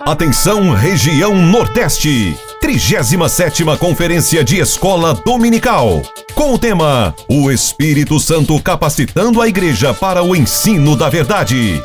Atenção, região Nordeste, 37ª Conferência de Escola Dominical, com o tema O Espírito Santo capacitando a Igreja para o ensino da verdade.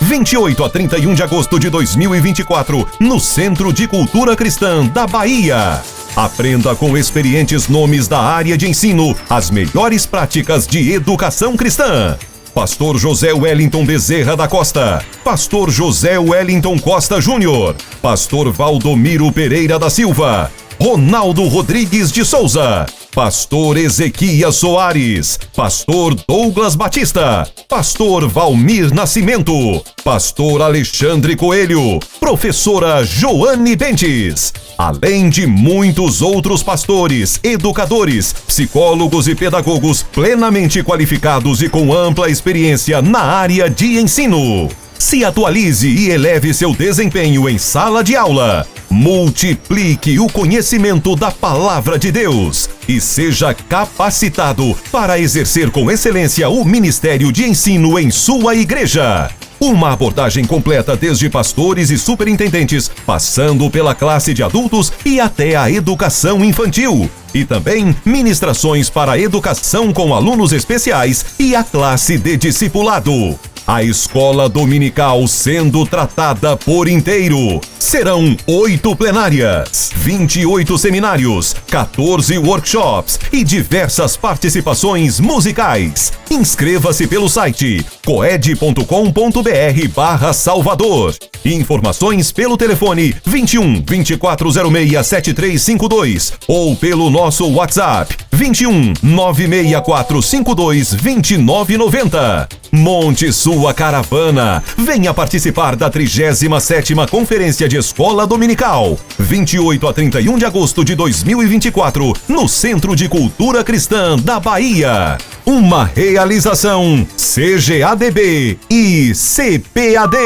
28 a 31 de agosto de 2024, no Centro de Cultura Cristã da Bahia. Aprenda com experientes nomes da área de ensino as melhores práticas de educação cristã. Pastor José Wellington Bezerra da Costa, Pastor José Wellington Costa Júnior, Pastor Valdomiro Pereira da Silva, Ronaldo Rodrigues de Souza, Pastor Ezequias Soares, Pastor Douglas Batista, Pastor Valmir Nascimento, Pastor Alexandre Coelho, Professora Joane Bentes, além de muitos outros pastores, educadores, psicólogos e pedagogos plenamente qualificados e com ampla experiência na área de ensino. Se atualize e eleve seu desempenho em sala de aula. Multiplique o conhecimento da Palavra de Deus e seja capacitado para exercer com excelência o ministério de ensino em sua igreja. Uma abordagem completa desde pastores e superintendentes, passando pela classe de adultos e até a educação infantil. E também ministrações para a educação com alunos especiais e a classe de discipulado. A escola dominical sendo tratada por inteiro. Serão 8 plenárias, 28 seminários, 14 workshops e diversas participações musicais. Inscreva-se pelo site coed.com.br/Salvador. Informações pelo telefone 21 2406 7352 ou pelo nosso WhatsApp 21 96452 2990. Monte sua caravana. Venha participar da 37ª Conferência de Escola Dominical, 28 a 31 de agosto de 2024, no Centro de Cultura Cristã da Bahia. Uma realização CGADB e CPAD.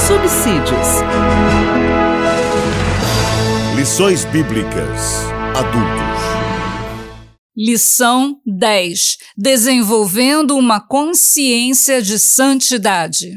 Subsídios. Lições Bíblicas Adultos. Lição 10. Desenvolvendo uma consciência de santidade.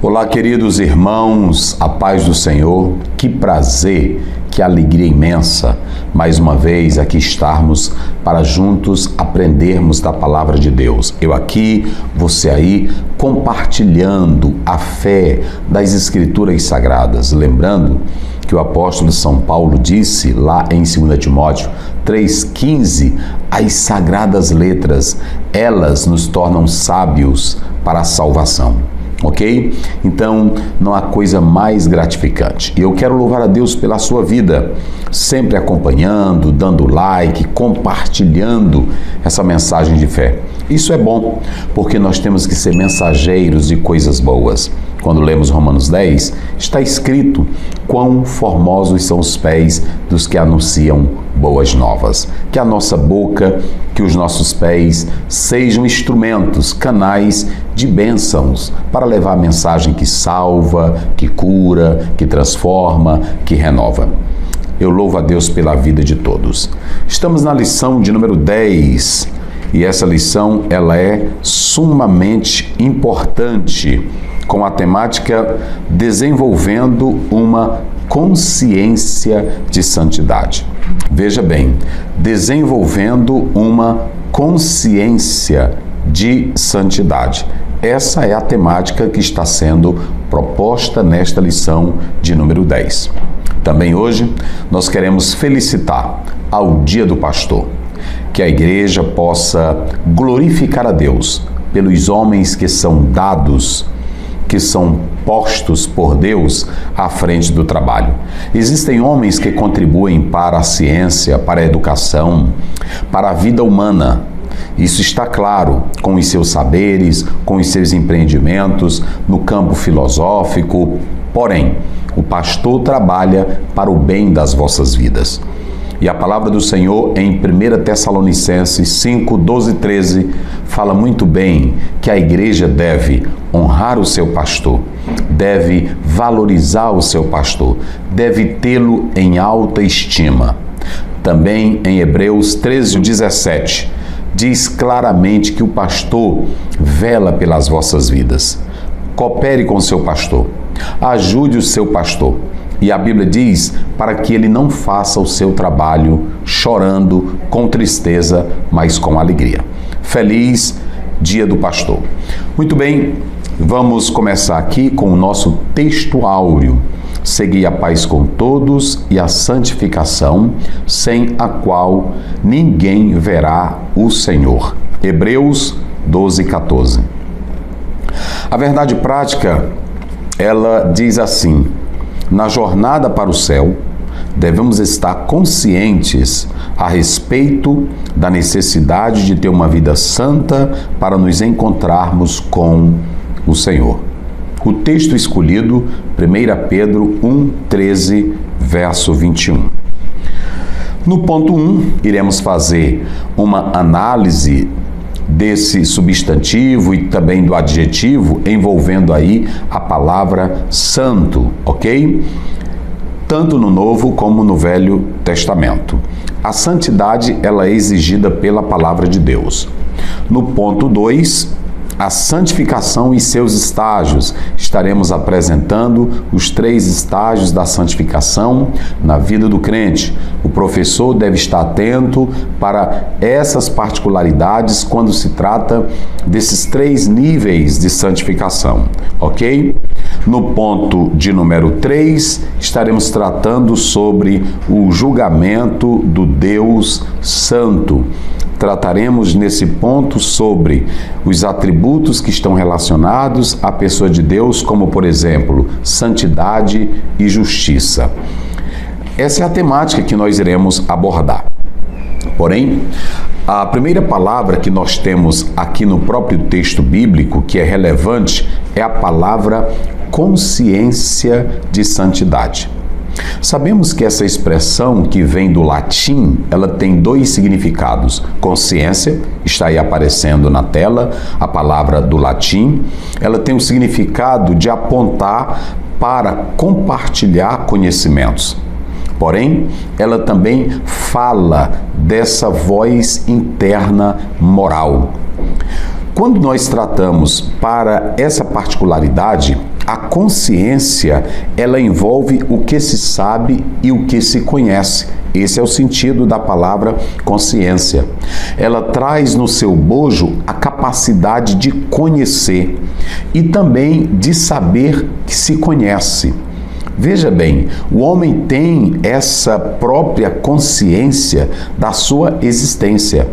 Olá, queridos irmãos, a paz do Senhor. Que prazer, que alegria imensa, mais uma vez aqui estarmos para juntos aprendermos da palavra de Deus. Eu aqui, você aí, compartilhando a fé das Escrituras Sagradas. Lembrando que o apóstolo São Paulo disse lá em 2 Timóteo 3,15, as sagradas letras, elas nos tornam sábios para a salvação. Ok? Então, não há coisa mais gratificante. E eu quero louvar a Deus pela sua vida, sempre acompanhando, dando like, compartilhando essa mensagem de fé. Isso é bom, porque nós temos que ser mensageiros de coisas boas. Quando lemos Romanos 10, está escrito: quão formosos são os pés dos que anunciam boas novas. Que a nossa boca, que os nossos pés sejam instrumentos, canais de bênçãos para levar a mensagem que salva, que cura, que transforma, que renova. Eu louvo a Deus pela vida de todos. Estamos na lição de número 10 e essa lição ela é sumamente importante, com a temática desenvolvendo uma consciência de santidade. Veja bem, desenvolvendo uma consciência de santidade. Essa é a temática que está sendo proposta nesta lição de número 10. Também hoje nós queremos felicitar ao Dia do Pastor, que a igreja possa glorificar a Deus pelos homens que são dados, que são postos por Deus à frente do trabalho. Existem homens que contribuem para a ciência, para a educação, para a vida humana. Isso está claro com os seus saberes, com os seus empreendimentos no campo filosófico. Porém, o pastor trabalha para o bem das vossas vidas. E a palavra do Senhor em 1 Tessalonicenses 5, 12 e 13 fala muito bem que a igreja deve honrar o seu pastor, deve valorizar o seu pastor, deve tê-lo em alta estima. Também em Hebreus 13, 17, diz claramente que o pastor vela pelas vossas vidas. Coopere com o seu pastor, ajude o seu pastor. E a Bíblia diz para que ele não faça o seu trabalho chorando, com tristeza, mas com alegria. Feliz Dia do Pastor. Muito bem, vamos começar aqui com o nosso texto áureo. Segui a paz com todos e a santificação, sem a qual ninguém verá o Senhor. Hebreus 12, 14. A verdade prática, ela diz assim: na jornada para o céu, devemos estar conscientes a respeito da necessidade de ter uma vida santa para nos encontrarmos com o Senhor. O texto escolhido, 1 Pedro 1, 13, verso 21. No ponto 1, iremos fazer uma análise desse substantivo e também do adjetivo, envolvendo aí a palavra santo, ok? Tanto no Novo como no Velho Testamento. A santidade, ela é exigida pela palavra de Deus. No ponto 2, a santificação e seus estágios. Estaremos apresentando os 3 estágios da santificação na vida do crente. O professor deve estar atento para essas particularidades quando se trata desses 3 níveis de santificação, ok? No ponto de número 3, estaremos tratando sobre o julgamento do Deus Santo. Trataremos nesse ponto sobre os atributos que estão relacionados à pessoa de Deus, como, por exemplo, santidade e justiça. Essa é a temática que nós iremos abordar. Porém, a primeira palavra que nós temos aqui no próprio texto bíblico, que é relevante, é a palavra consciência de santidade. Sabemos que essa expressão, que vem do latim, ela tem 2 significados. Consciência, está aí aparecendo na tela a palavra do latim, ela tem o significado de apontar para compartilhar conhecimentos. Porém, ela também fala dessa voz interna moral. Quando nós tratamos para essa particularidade, a consciência, ela envolve o que se sabe e o que se conhece. Esse é o sentido da palavra consciência. Ela traz no seu bojo a capacidade de conhecer e também de saber que se conhece. Veja bem, o homem tem essa própria consciência da sua existência.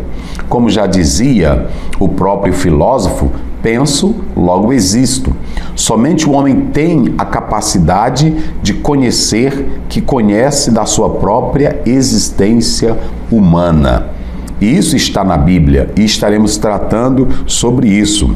Como já dizia o próprio filósofo, penso, logo existo. Somente o homem tem a capacidade de conhecer, que conhece da sua própria existência humana. E isso está na Bíblia e estaremos tratando sobre isso.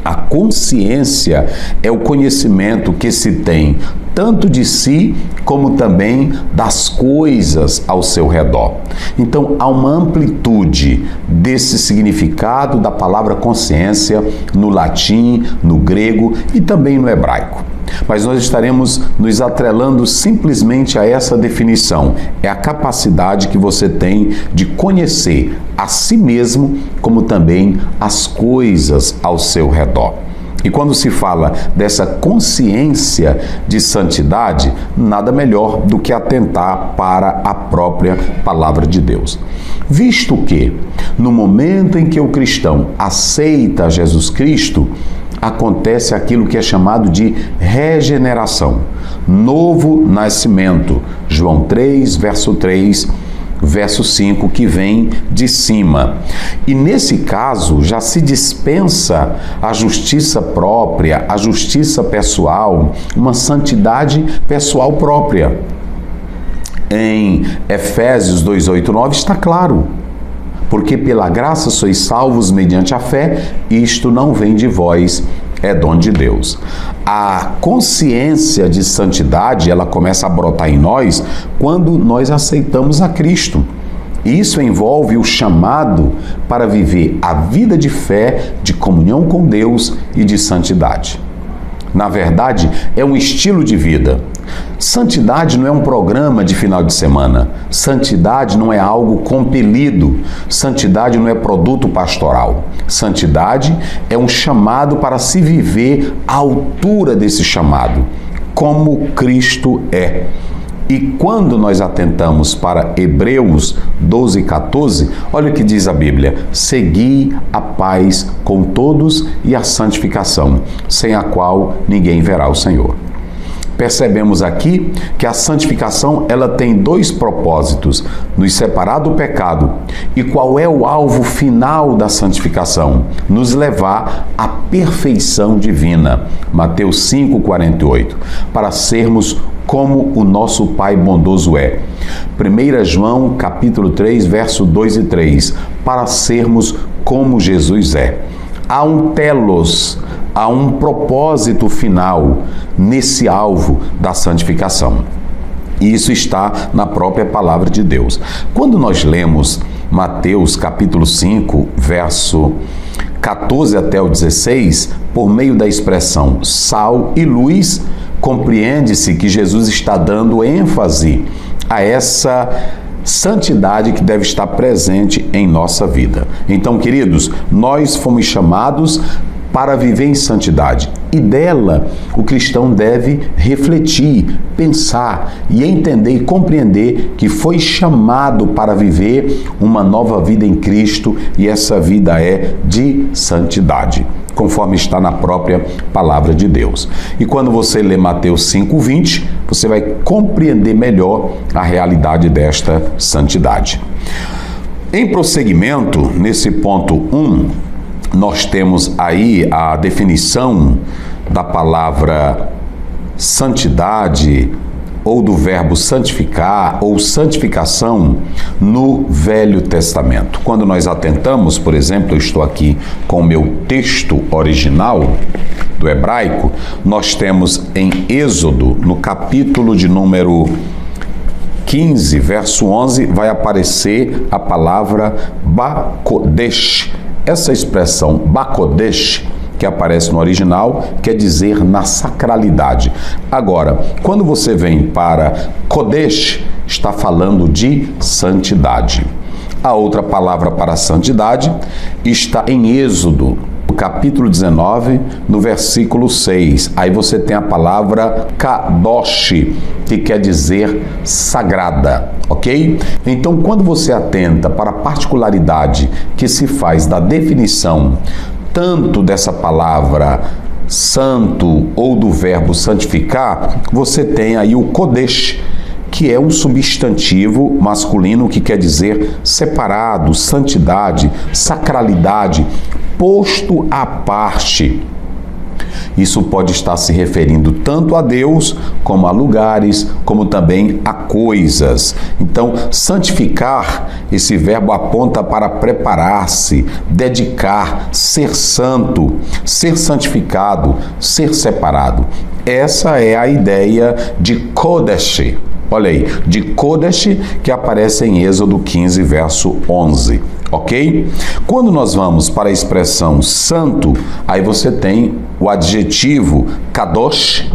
A consciência é o conhecimento que se tem tanto de si como também das coisas ao seu redor. Então, há uma amplitude desse significado da palavra consciência no latim, no grego e também no hebraico. Mas nós estaremos nos atrelando simplesmente a essa definição. É a capacidade que você tem de conhecer a si mesmo, como também as coisas ao seu redor. E quando se fala dessa consciência de santidade, nada melhor do que atentar para a própria palavra de Deus. Visto que, no momento em que o cristão aceita Jesus Cristo, acontece aquilo que é chamado de regeneração, novo nascimento. João 3, verso 3, verso 5, que vem de cima. E nesse caso, já se dispensa a justiça própria, a justiça pessoal, uma santidade pessoal própria. Em Efésios 2, 8, 9 está claro. Porque pela graça sois salvos mediante a fé, isto não vem de vós, é dom de Deus. A consciência de santidade, ela começa a brotar em nós quando nós aceitamos a Cristo. Isso envolve o chamado para viver a vida de fé, de comunhão com Deus e de santidade. Na verdade, é um estilo de vida. Santidade não é um programa de final de semana. Santidade não é algo compelido. Santidade não é produto pastoral. Santidade é um chamado para se viver à altura desse chamado, como Cristo é. E quando nós atentamos para Hebreus 12:14, olha o que diz a Bíblia: segui a paz com todos e a santificação, sem a qual ninguém verá o Senhor. Percebemos aqui que a santificação ela tem dois propósitos: nos separar do pecado. E qual é o alvo final da santificação? Nos levar à perfeição divina. Mateus 5:48, para sermos como o nosso Pai bondoso é. 1 João capítulo 3, verso 2 e 3, para sermos como Jesus é. Há um telos, há um propósito final nesse alvo da santificação. E isso está na própria palavra de Deus. Quando nós lemos Mateus capítulo 5, verso 14 até o 16, por meio da expressão sal e luz, compreende-se que Jesus está dando ênfase a essa santidade que deve estar presente em nossa vida. Então, queridos, nós fomos chamados para viver em santidade e dela o cristão deve refletir, pensar e entender e compreender que foi chamado para viver uma nova vida em Cristo e essa vida é de santidade, conforme está na própria palavra de Deus. E quando você lê Mateus 5:20, você vai compreender melhor a realidade desta santidade. Em prosseguimento, nesse ponto 1, nós temos aí a definição da palavra santidade, ou do verbo santificar, ou santificação, no Velho Testamento. Quando nós atentamos, por exemplo, eu estou aqui com o meu texto original do hebraico, nós temos em Êxodo, no capítulo de número 15, verso 11, vai aparecer a palavra Bakodesh. Essa expressão Bakodesh, que aparece no original, quer dizer na sacralidade. Agora, quando você vem para Kodesh, está falando de santidade. A outra palavra para santidade está em Êxodo, no capítulo 19, no versículo 6. Aí você tem a palavra Kadosh, que quer dizer sagrada, ok? Então, quando você atenta para a particularidade que se faz da definição tanto dessa palavra santo ou do verbo santificar, você tem aí o Kodesh, que é um substantivo masculino que quer dizer separado, santidade, sacralidade, posto à parte. Isso pode estar se referindo tanto a Deus, como a lugares, como também a coisas. Então, santificar, esse verbo aponta para preparar-se, dedicar, ser santo, ser santificado, ser separado. Essa é a ideia de Kodesh. Olha aí, de Kodesh, que aparece em Êxodo 15, verso 11. Ok? Quando nós vamos para a expressão santo, aí você tem o adjetivo Kadosh,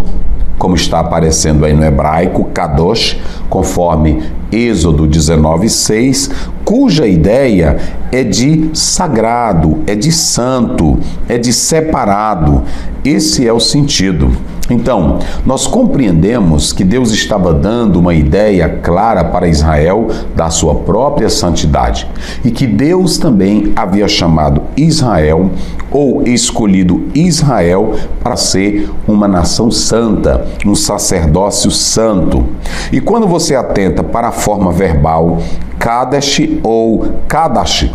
como está aparecendo aí no hebraico, Kadosh, conforme Êxodo 19:6, cuja ideia é de sagrado, é de santo, é de separado. Esse é o sentido. Então, nós compreendemos que Deus estava dando uma ideia clara para Israel da sua própria santidade e que Deus também havia chamado Israel ou escolhido Israel para ser uma nação santa, um sacerdócio santo. E quando você atenta para a forma verbal Kadesh ou Kadash,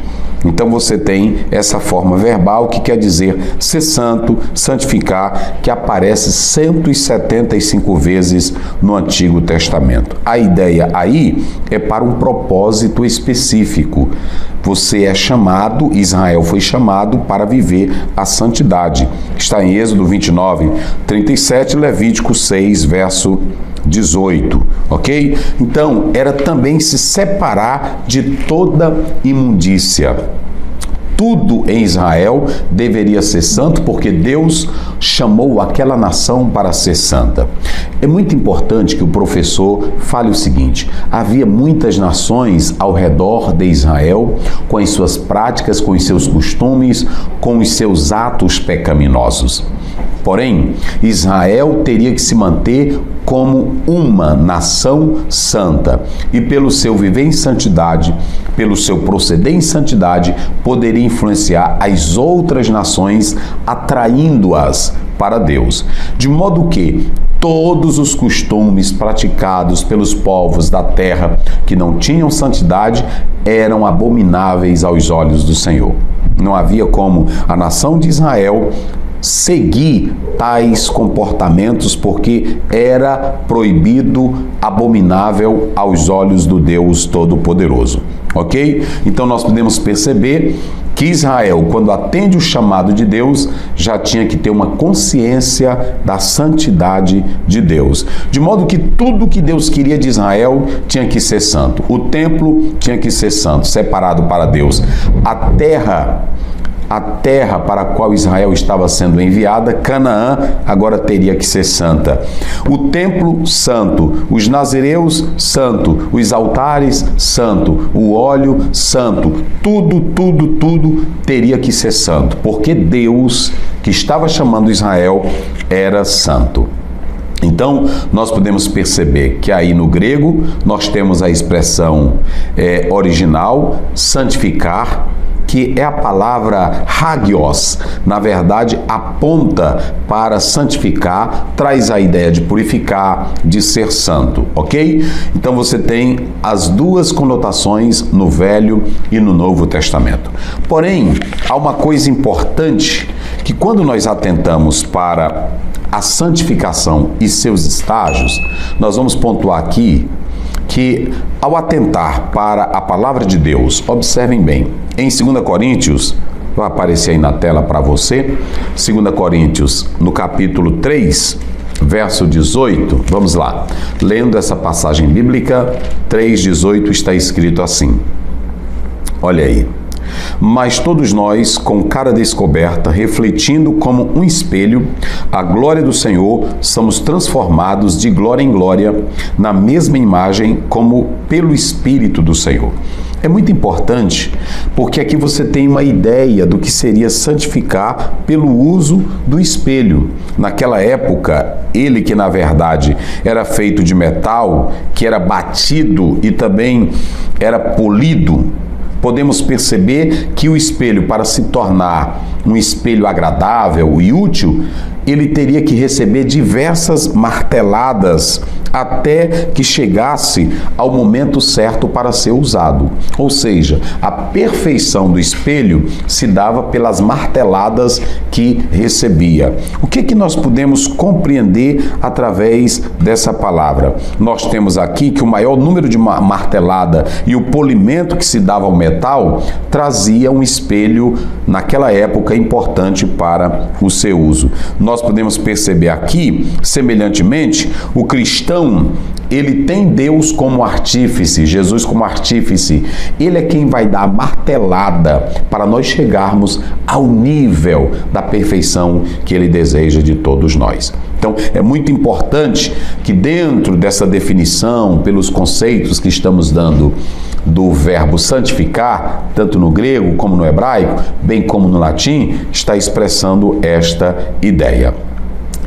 Então você tem essa forma verbal que quer dizer ser santo, santificar, que aparece 175 vezes no Antigo Testamento. A ideia aí é para um propósito específico. Você é chamado, Israel foi chamado para viver a santidade. Está em Êxodo 29, 37, Levítico 6, verso 18, ok? Então, era também se separar de toda imundícia. Tudo em Israel deveria ser santo, porque Deus chamou aquela nação para ser santa. É muito importante que o professor fale o seguinte: havia muitas nações ao redor de Israel, com as suas práticas, com os seus costumes, com os seus atos pecaminosos. Porém, Israel teria que se manter como uma nação santa e, pelo seu viver em santidade, pelo seu proceder em santidade, poderia influenciar as outras nações, atraindo-as para Deus. De modo que todos os costumes praticados pelos povos da terra que não tinham santidade eram abomináveis aos olhos do Senhor. Não havia como a nação de Israel seguir tais comportamentos, porque era proibido, abominável aos olhos do Deus Todo-Poderoso, ok? Então nós podemos perceber que Israel, quando atende o chamado de Deus, já tinha que ter uma consciência da santidade de Deus. De modo que tudo que Deus queria de Israel tinha que ser santo. O templo tinha que ser santo, separado para Deus. A terra para a qual Israel estava sendo enviada, Canaã, agora teria que ser santa. O templo, santo. Os nazireus, santo. Os altares, santo. O óleo, santo. Tudo teria que ser santo, porque Deus, que estava chamando Israel, era santo. Então, nós podemos perceber que aí no grego nós temos a expressão original, santificar, que é a palavra hagios. Na verdade, aponta para santificar, traz a ideia de purificar, de ser santo, ok? Então você tem as duas conotações no Velho e no Novo Testamento. Porém, há uma coisa importante, que quando nós atentamos para a santificação e seus estágios, nós vamos pontuar aqui que, ao atentar para a palavra de Deus, observem bem, em 2 Coríntios, vai aparecer aí na tela para você, 2 Coríntios, no capítulo 3, verso 18, vamos lá, lendo essa passagem bíblica, 3:18, está escrito assim, olha aí: mas todos nós, com cara descoberta, refletindo como um espelho a glória do Senhor, somos transformados de glória em glória na mesma imagem, como pelo Espírito do Senhor. É muito importante, porque aqui você tem uma ideia do que seria santificar pelo uso do espelho. Naquela época, ele que na verdade era feito de metal, que era batido e também era polido, podemos perceber que o espelho, para se tornar um espelho agradável e útil, ele teria que receber diversas marteladas até que chegasse ao momento certo para ser usado. Ou seja, a perfeição do espelho se dava pelas marteladas que recebia. O que nós podemos compreender através dessa palavra? Nós temos aqui que o maior número de martelada e o polimento que se dava ao metal trazia um espelho, naquela época, importante para o seu uso. Nós podemos perceber aqui, semelhantemente, o cristão, ele tem Deus como artífice, Jesus como artífice. Ele é quem vai dar a martelada para nós chegarmos ao nível da perfeição que ele deseja de todos nós. Então, é muito importante que dentro dessa definição, pelos conceitos que estamos dando do verbo santificar, tanto no grego como no hebraico, bem como no latim, está expressando esta ideia.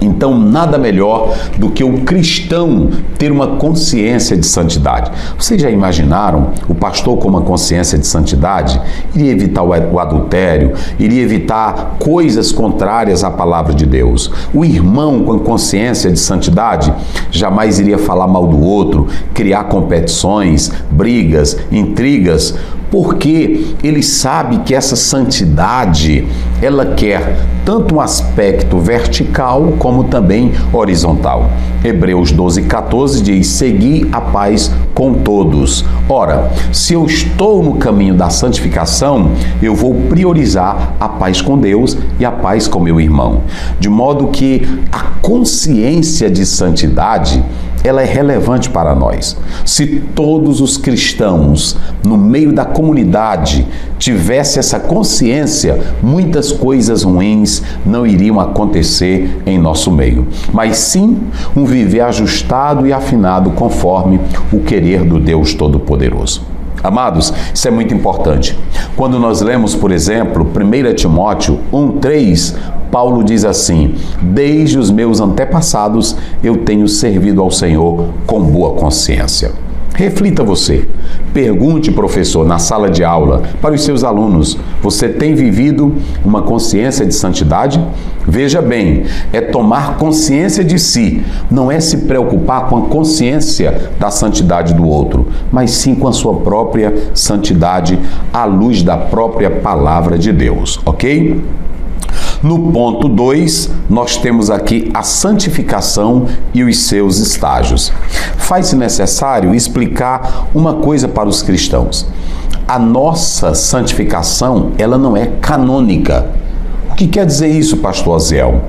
Então, nada melhor do que o cristão ter uma consciência de santidade. Vocês já imaginaram o pastor com uma consciência de santidade? Iria evitar o adultério, iria evitar coisas contrárias à palavra de Deus. O irmão com consciência de santidade jamais iria falar mal do outro, criar competições, brigas, intrigas. porque ele sabe que essa santidade, ela quer tanto um aspecto vertical como também horizontal. Hebreus 12:14 diz: segui a paz com todos. Ora, se eu estou no caminho da santificação, eu vou priorizar a paz com Deus e a paz com meu irmão. De modo que a consciência de santidade, ela é relevante para nós. Se todos os cristãos no meio da comunidade tivessem essa consciência, muitas coisas ruins não iriam acontecer em nosso meio, mas sim um viver ajustado e afinado conforme o querer do Deus Todo-Poderoso. Amados, isso é muito importante. Quando nós lemos, por exemplo, 1 Timóteo 1:3, Paulo diz assim: desde os meus antepassados eu tenho servido ao Senhor com boa consciência. Reflita você. Pergunte, professor, na sala de aula, para os seus alunos: você tem vivido uma consciência de santidade? Veja bem, é tomar consciência de si, não é se preocupar com a consciência da santidade do outro, mas sim com a sua própria santidade à luz da própria palavra de Deus, ok? No ponto 2, nós temos aqui a santificação e os seus estágios. Faz-se necessário explicar uma coisa para os cristãos. A nossa santificação, ela não é canônica. O que quer dizer isso, pastor Aziel?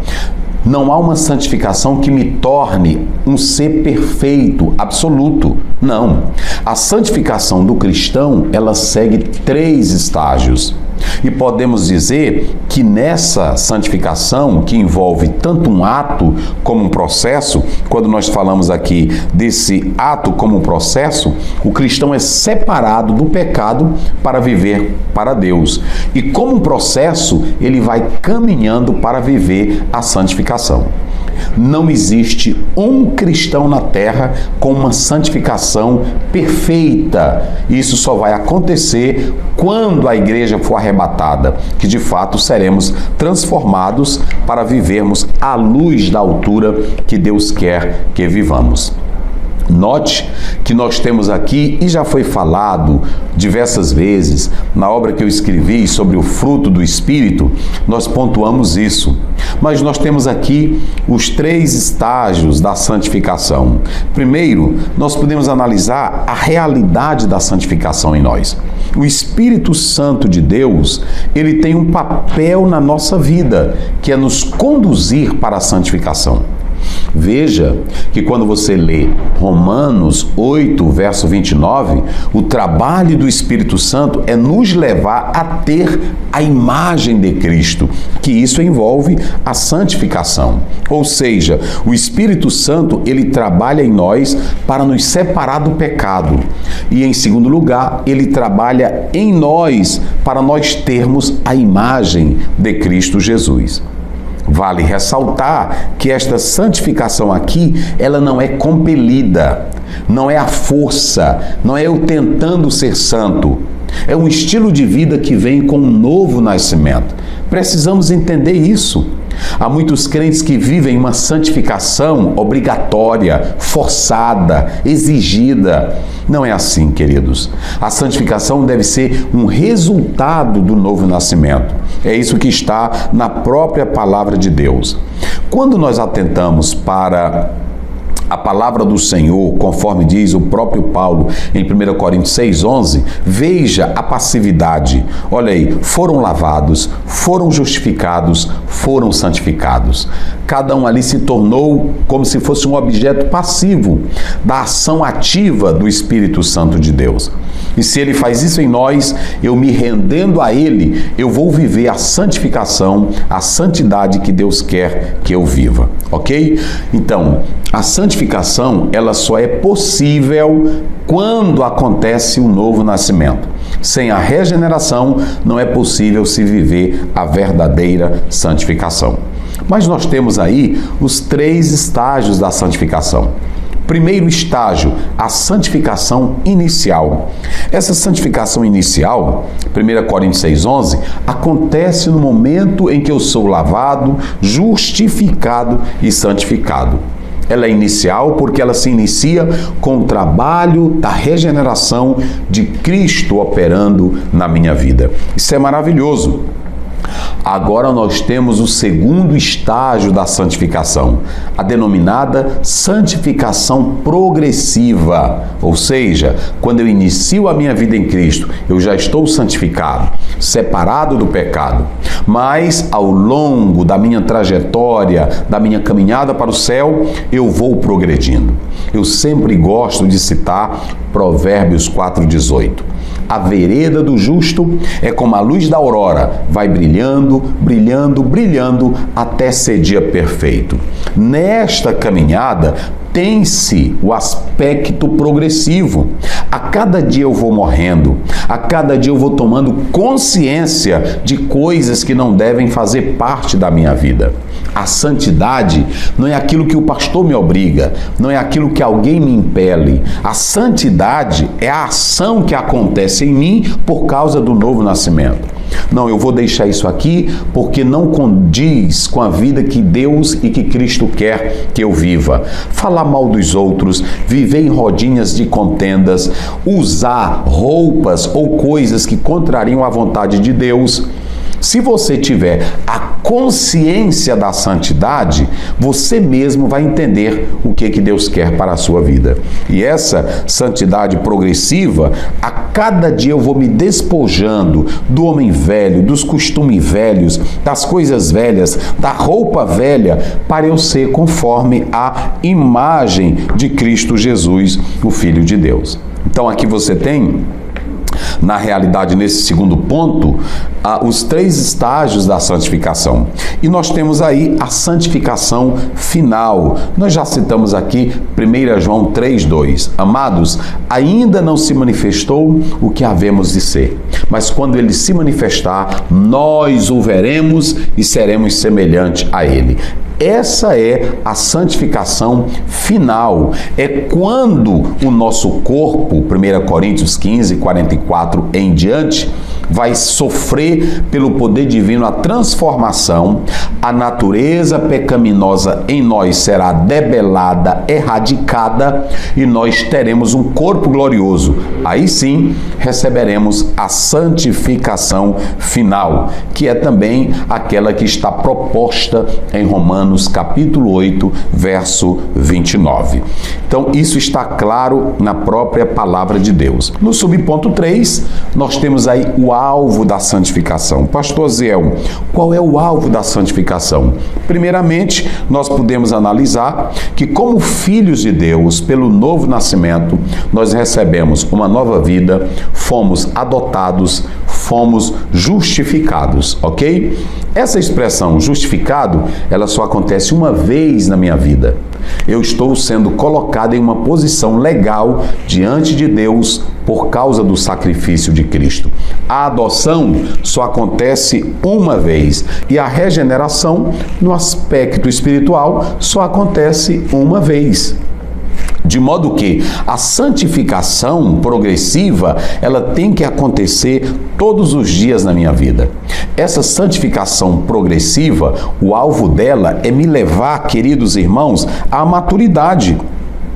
Não há uma santificação que me torne um ser perfeito, absoluto. Não. A santificação do cristão, ela segue 3 estágios. E podemos dizer que nessa santificação, que envolve tanto um ato como um processo, quando nós falamos aqui desse ato como um processo, o cristão é separado do pecado para viver para Deus. E como um processo, ele vai caminhando para viver a santificação. Não existe um cristão na terra com uma santificação perfeita. Isso só vai acontecer quando a igreja for arrebatada, que de fato seremos transformados para vivermos à luz da altura que Deus quer que vivamos. Note que nós temos aqui, e já foi falado diversas vezes, na obra que eu escrevi sobre o fruto do Espírito, nós pontuamos isso. Mas nós temos aqui os 3 estágios da santificação. Primeiro, nós podemos analisar a realidade da santificação em nós. O Espírito Santo de Deus, ele tem um papel na nossa vida, que é nos conduzir para a santificação. Veja que quando você lê Romanos 8, verso 29, o trabalho do Espírito Santo é nos levar a ter a imagem de Cristo, que isso envolve a santificação. Ou seja, o Espírito Santo, ele trabalha em nós para nos separar do pecado. E em segundo lugar, ele trabalha em nós para nós termos a imagem de Cristo Jesus. Vale ressaltar que esta santificação aqui, ela não é compelida, não é a força, não é eu tentando ser santo. É um estilo de vida que vem com um novo nascimento. Precisamos entender isso. Há muitos crentes que vivem uma santificação obrigatória, forçada, exigida. Não é assim, queridos. A santificação deve ser um resultado do novo nascimento. É isso que está na própria palavra de Deus. Quando nós atentamos para a palavra do Senhor, conforme diz o próprio Paulo em 1 Coríntios 6:11, veja a passividade. Olha aí, foram lavados, foram justificados, foram santificados. Cada um ali se tornou como se fosse um objeto passivo da ação ativa do Espírito Santo de Deus. E se Ele faz isso em nós, eu me rendendo a Ele, eu vou viver a santificação, a santidade que Deus quer que eu viva, ok? Então, a santificação, ela só é possível quando acontece o novo nascimento. Sem a regeneração, não é possível se viver a verdadeira santificação. Mas nós temos aí os 3 estágios da santificação. Primeiro estágio, a santificação inicial. Essa santificação inicial, 1 Coríntios 6:11, acontece no momento em que eu sou lavado, justificado e santificado. Ela é inicial porque ela se inicia com o trabalho da regeneração de Cristo operando na minha vida. Isso é maravilhoso. Agora nós temos o segundo estágio da santificação, a denominada santificação progressiva. Ou seja, quando eu inicio a minha vida em Cristo, eu já estou santificado, separado do pecado. Mas ao longo da minha trajetória, da minha caminhada para o céu, eu vou progredindo. Eu sempre gosto de citar Provérbios 4,18. A vereda do justo é como a luz da aurora, vai brilhando, brilhando, brilhando até ser dia perfeito. Nesta caminhada, tem-se o aspecto progressivo. A cada dia eu vou morrendo, a cada dia eu vou tomando consciência de coisas que não devem fazer parte da minha vida. A santidade não é aquilo que o pastor me obriga, não é aquilo que alguém me impele. A santidade é a ação que acontece em mim por causa do novo nascimento. Não, eu vou deixar isso aqui porque não condiz com a vida que Deus e que Cristo quer que eu viva. Falar mal dos outros, viver em rodinhas de contendas, usar roupas ou coisas que contrariam a vontade de Deus. Se você tiver a consciência da santidade, você mesmo vai entender o que Deus quer para a sua vida. E essa santidade progressiva, a cada dia eu vou me despojando do homem velho, dos costumes velhos, das coisas velhas, da roupa velha, para eu ser conforme a imagem de Cristo Jesus, o Filho de Deus. Então aqui você tem, na realidade, nesse segundo ponto, os 3 estágios da santificação. E nós temos aí a santificação final. Nós já citamos aqui 1 João 3,2. Amados, ainda não se manifestou o que havemos de ser, mas quando ele se manifestar, nós o veremos e seremos semelhantes a ele. Essa é a santificação final. É quando o nosso corpo, 1 Coríntios 15, 44 em diante, vai sofrer pelo poder divino a transformação, a natureza pecaminosa em nós será debelada, erradicada e nós teremos um corpo glorioso. Aí sim receberemos a santificação final, que é também aquela que está proposta em Romanos capítulo 8, verso 29. Então isso está claro na própria palavra de Deus. No subponto 3, nós temos aí o alvo da santificação. Pastor Ziel, qual é o alvo da santificação? Primeiramente, nós podemos analisar que como filhos de Deus, pelo novo nascimento, nós recebemos uma nova vida, fomos adotados, fomos justificados, ok? Essa expressão justificado, ela só acontece uma vez na minha vida. Eu estou sendo colocado em uma posição legal diante de Deus por causa do sacrifício de Cristo. A adoção só acontece uma vez e a regeneração, no aspecto espiritual, só acontece uma vez. De modo que a santificação progressiva, ela tem que acontecer todos os dias na minha vida. Essa santificação progressiva, o alvo dela é me levar, queridos irmãos, à maturidade.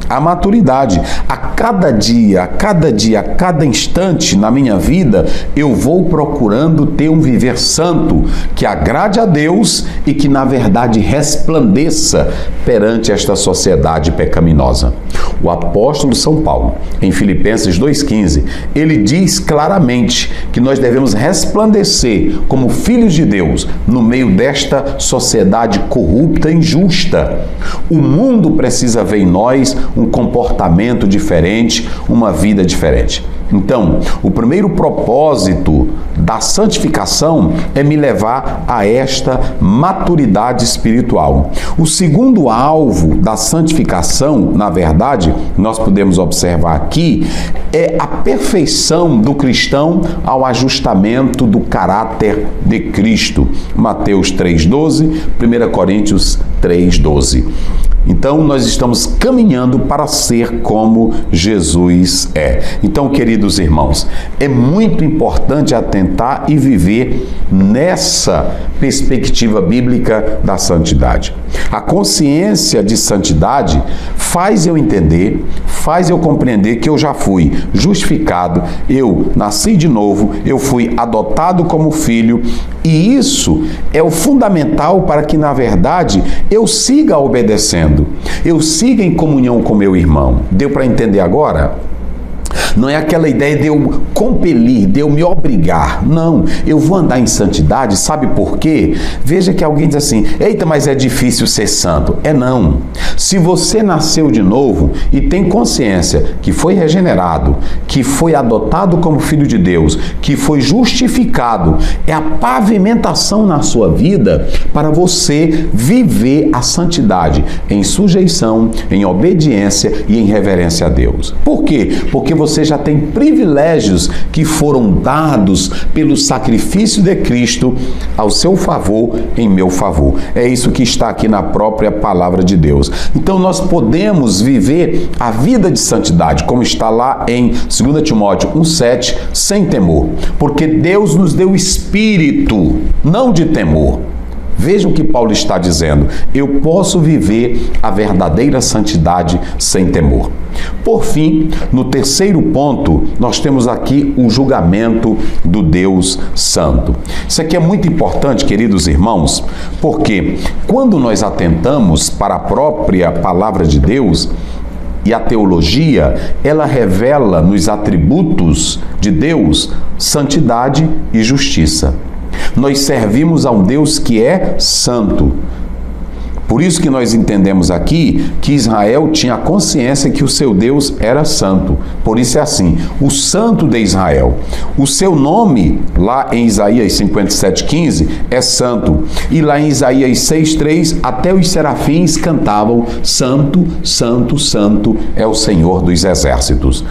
A maturidade. A cada dia, a cada instante na minha vida, eu vou procurando ter um viver santo que agrade a Deus e que, na verdade, resplandeça perante esta sociedade pecaminosa. O apóstolo São Paulo, em Filipenses 2,15, ele diz claramente que nós devemos resplandecer como filhos de Deus no meio desta sociedade corrupta e injusta. O mundo precisa ver em nós um comportamento diferente, uma vida diferente. Então, o primeiro propósito da santificação é me levar a esta maturidade espiritual. O segundo alvo da santificação, na verdade, nós podemos observar aqui, é a perfeição do cristão ao ajustamento do caráter de Cristo. Mateus 3,12, 1 Coríntios 3,12. Então, nós estamos caminhando para ser como Jesus é. Então, queridos irmãos, é muito importante atentar e viver nessa perspectiva bíblica da santidade. A consciência de santidade faz eu entender, faz eu compreender que eu já fui justificado, eu nasci de novo, eu fui adotado como filho, e isso é o fundamental para que, na verdade, eu siga obedecendo, eu siga em comunhão com meu irmão. Deu para entender agora? Não é aquela ideia de eu compelir, de eu me obrigar. Não, eu vou andar em santidade, sabe por quê? Veja que alguém diz assim, eita, mas é difícil ser santo. É não. Se você nasceu de novo e tem consciência que foi regenerado, que foi adotado como filho de Deus, que foi justificado, é a pavimentação na sua vida para você viver a santidade em sujeição, em obediência e em reverência a Deus. Por quê? Porque você já tem privilégios que foram dados pelo sacrifício de Cristo ao seu favor, em meu favor. É isso que está aqui na própria palavra de Deus. Então nós podemos viver a vida de santidade, como está lá em 2 Timóteo 1,7, sem temor. Porque Deus nos deu espírito, não de temor. Veja o que Paulo está dizendo. Eu posso viver a verdadeira santidade sem temor. Por fim, no terceiro ponto, nós temos aqui o julgamento do Deus Santo. Isso aqui é muito importante, queridos irmãos, porque quando nós atentamos para a própria palavra de Deus, e a teologia, ela revela nos atributos de Deus santidade e justiça. Nós servimos a um Deus que é santo. Por isso que nós entendemos aqui que Israel tinha a consciência que o seu Deus era santo. Por isso é assim, o Santo de Israel. O seu nome, lá em Isaías 57,15, é santo. E lá em Isaías 6,3, até os serafins cantavam, Santo, Santo, Santo é o Senhor dos exércitos.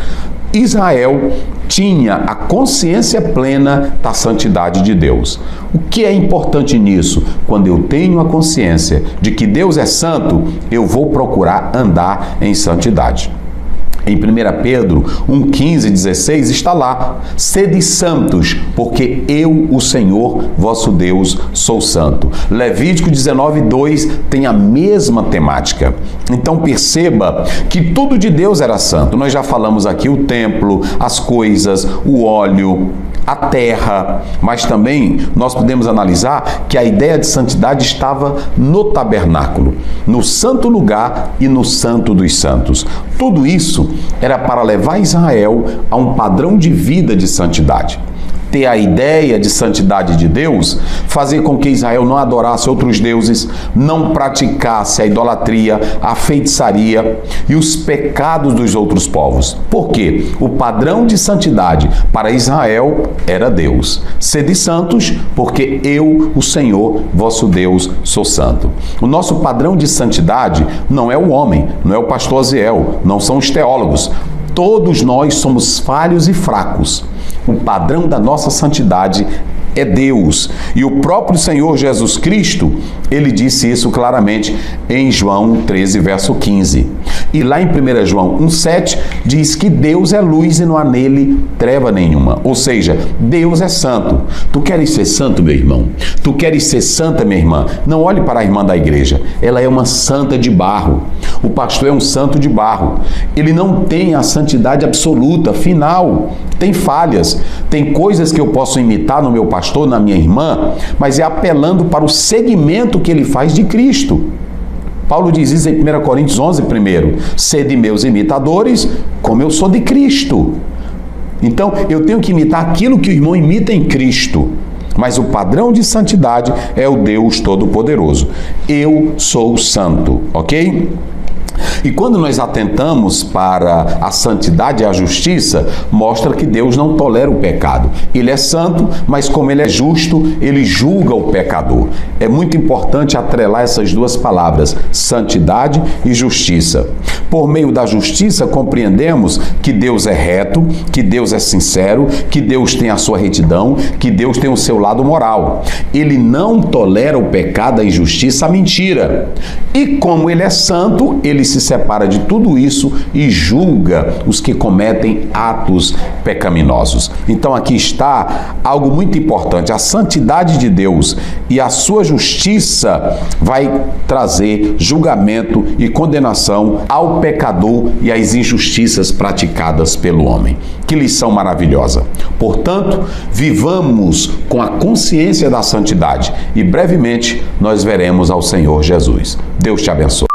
Israel tinha a consciência plena da santidade de Deus. O que é importante nisso? Quando eu tenho a consciência de que Deus é santo, eu vou procurar andar em santidade. Em 1 Pedro 1,15, 16 está lá, sede santos, porque eu, o Senhor, vosso Deus, sou santo. Levítico 19,2 tem a mesma temática. Então perceba que tudo de Deus era santo. Nós já falamos aqui o templo, as coisas, o óleo, a terra, mas também nós podemos analisar que a ideia de santidade estava no tabernáculo, no santo lugar e no santo dos santos. Tudo isso era para levar Israel a um padrão de vida de santidade. Ter a ideia de santidade de Deus, fazer com que Israel não adorasse outros deuses, não praticasse a idolatria, a feitiçaria e os pecados dos outros povos. Por quê? O padrão de santidade para Israel era Deus. Sede santos, porque eu, o Senhor, vosso Deus, sou santo. O nosso padrão de santidade não é o homem, não é o pastor Aziel, não são os teólogos. Todos nós somos falhos e fracos. O padrão da nossa santidade é Deus. E o próprio Senhor Jesus Cristo, ele disse isso claramente em João 13, verso 15. E lá em 1 João 1,7 diz que Deus é luz e não há nele treva nenhuma. Ou seja, Deus é santo. Tu queres ser santo, meu irmão? Tu queres ser santa, minha irmã? Não olhe para a irmã da igreja. Ela é uma santa de barro. O pastor é um santo de barro. Ele não tem a santidade absoluta, final. Tem falhas. Tem coisas que eu posso imitar no meu pastor, na minha irmã, mas é apelando para o segmento que ele faz de Cristo. Paulo diz isso em 1 Coríntios 11, primeiro. Sede meus imitadores, como eu sou de Cristo. Então, eu tenho que imitar aquilo que o irmão imita em Cristo. Mas o padrão de santidade é o Deus Todo-Poderoso. Eu sou santo, ok? E quando nós atentamos para a santidade e a justiça, mostra que Deus não tolera o pecado. Ele é santo, mas como ele é justo, ele julga o pecador. É muito importante atrelar essas duas palavras, santidade e justiça. Por meio da justiça, compreendemos que Deus é reto, que Deus é sincero, que Deus tem a sua retidão, que Deus tem o seu lado moral. Ele não tolera o pecado, a injustiça, a mentira. E como ele é santo, ele se separa de tudo isso e julga os que cometem atos pecaminosos. Então aqui está algo muito importante. A santidade de Deus e a sua justiça vai trazer julgamento e condenação ao pecador e às injustiças praticadas pelo homem. Que lição maravilhosa! Portanto, vivamos com a consciência da santidade e brevemente nós veremos ao Senhor Jesus. Deus te abençoe.